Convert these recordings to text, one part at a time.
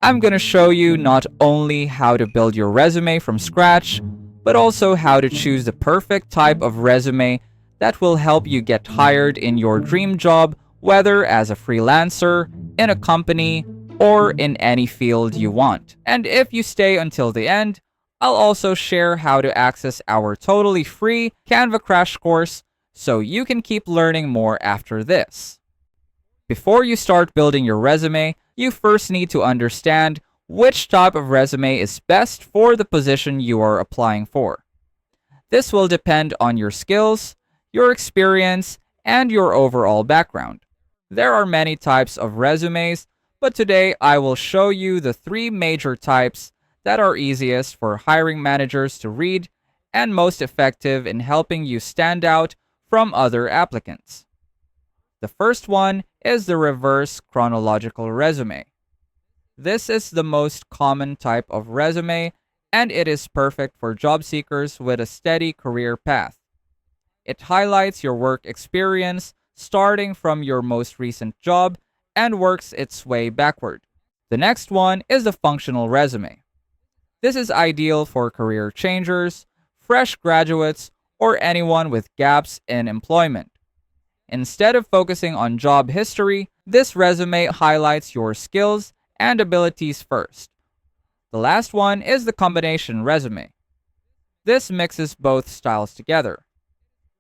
I'm going to show you not only how to build your resume from scratch, but also how to choose the perfect type of resume that will help you get hired in your dream job, whether as a freelancer, in a company, or in any field you want. And if you stay until the end, I'll also share how to access our totally free Canva crash course so you can keep learning more after this. Before you start building your resume, you first need to understand which type of resume is best for the position you are applying for. This will depend on your skills, your experience, and your overall background. There are many types of resumes, but today I will show you the 3 major types that are easiest for hiring managers to read and most effective in helping you stand out from other applicants. The first one is the reverse chronological resume. This is the most common type of resume, and it is perfect for job seekers with a steady career path. It highlights your work experience starting from your most recent job and works its way backward. The next one is the functional resume. This is ideal for career changers, fresh graduates, or anyone with gaps in employment. Instead of focusing on job history, this resume highlights your skills and abilities first. The last one is the combination resume. This mixes both styles together.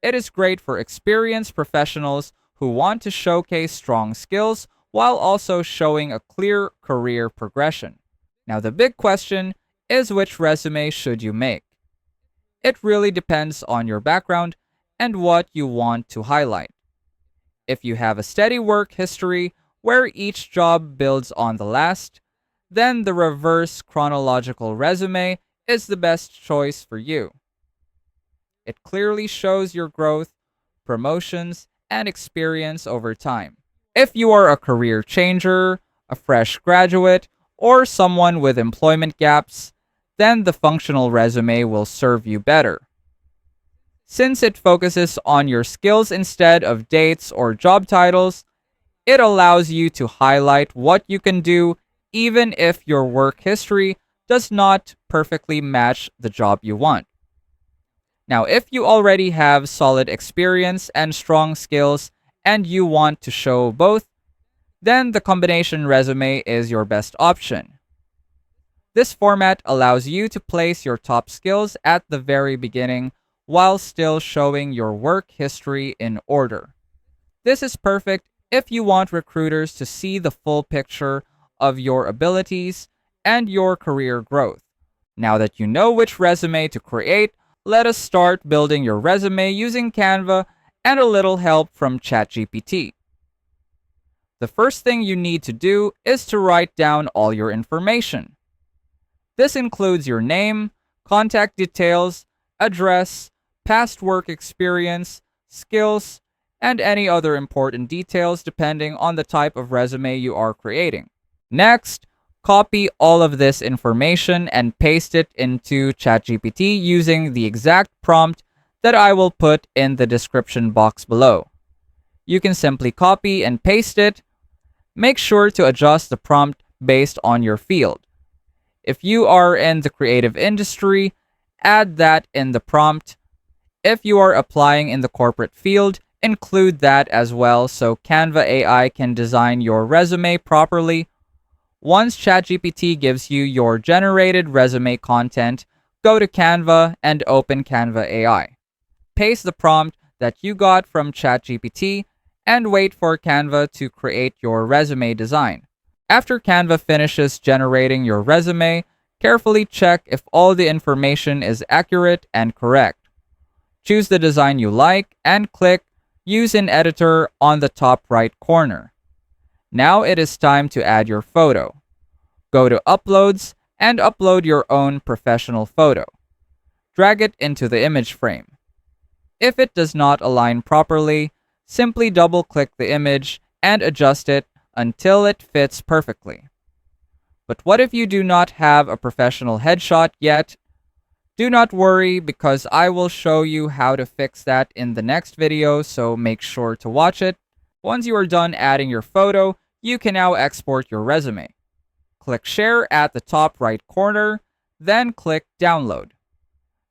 It is great for experienced professionals who want to showcase strong skills while also showing a clear career progression. Now, the big question is, which resume should you make? It really depends on your background and what you want to highlight. If you have a steady work history where each job builds on the last, then the reverse chronological resume is the best choice for you. It clearly shows your growth, promotions, and experience over time. If you are a career changer, a fresh graduate, or someone with employment gaps, then the functional resume will serve you better. Since it focuses on your skills instead of dates or job titles, it allows you to highlight what you can do even if your work history does not perfectly match the job you want. Now, if you already have solid experience and strong skills and you want to show both, then the combination resume is your best option. This format allows you to place your top skills at the very beginning while still showing your work history in order. This is perfect if you want recruiters to see the full picture of your abilities and your career growth. Now that you know which resume to create, let us start building your resume using Canva and a little help from ChatGPT. The first thing you need to do is to write down all your information. This includes your name, contact details, address, past work experience, skills, and any other important details depending on the type of resume you are creating. Next, copy all of this information and paste it into ChatGPT using the exact prompt that I will put in the description box below. You can simply copy and paste it. Make sure to adjust the prompt based on your field. If you are in the creative industry, add that in the prompt. If you are applying in the corporate field, include that as well so Canva AI can design your resume properly. Once ChatGPT gives you your generated resume content, go to Canva and open Canva AI. Paste the prompt that you got from ChatGPT and wait for Canva to create your resume design. After Canva finishes generating your resume, carefully check if all the information is accurate and correct. Choose the design you like and click Use in Editor on the top right corner. Now it is time to add your photo. Go to Uploads and upload your own professional photo. Drag it into the image frame. If it does not align properly, simply double-click the image and adjust it until it fits perfectly. But what if you do not have a professional headshot yet? Do not worry, because I will show you how to fix that in the next video, so make sure to watch it. Once you are done adding your photo, you can now export your resume. Click Share at the top right corner, then click Download.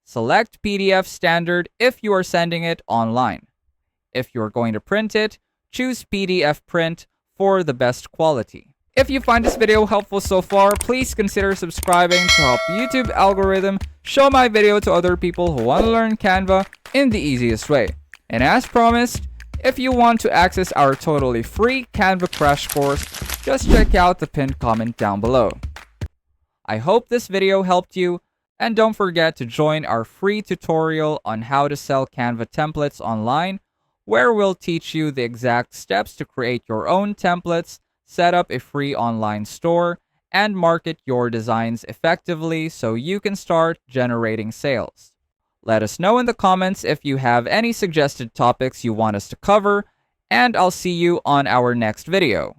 Select PDF Standard if you are sending it online. If you are going to print it, choose PDF Print for the best quality. If you find this video helpful so far, please consider subscribing to help YouTube algorithm show my video to other people who want to learn Canva in the easiest way. And as promised, if you want to access our totally free Canva crash course, just check out the pinned comment down below. I hope this video helped you, and don't forget to join our free tutorial on how to sell Canva templates online, where we'll teach you the exact steps to create your own templates, set up a free online store, and market your designs effectively so you can start generating sales. Let us know in the comments if you have any suggested topics you want us to cover, and I'll see you on our next video.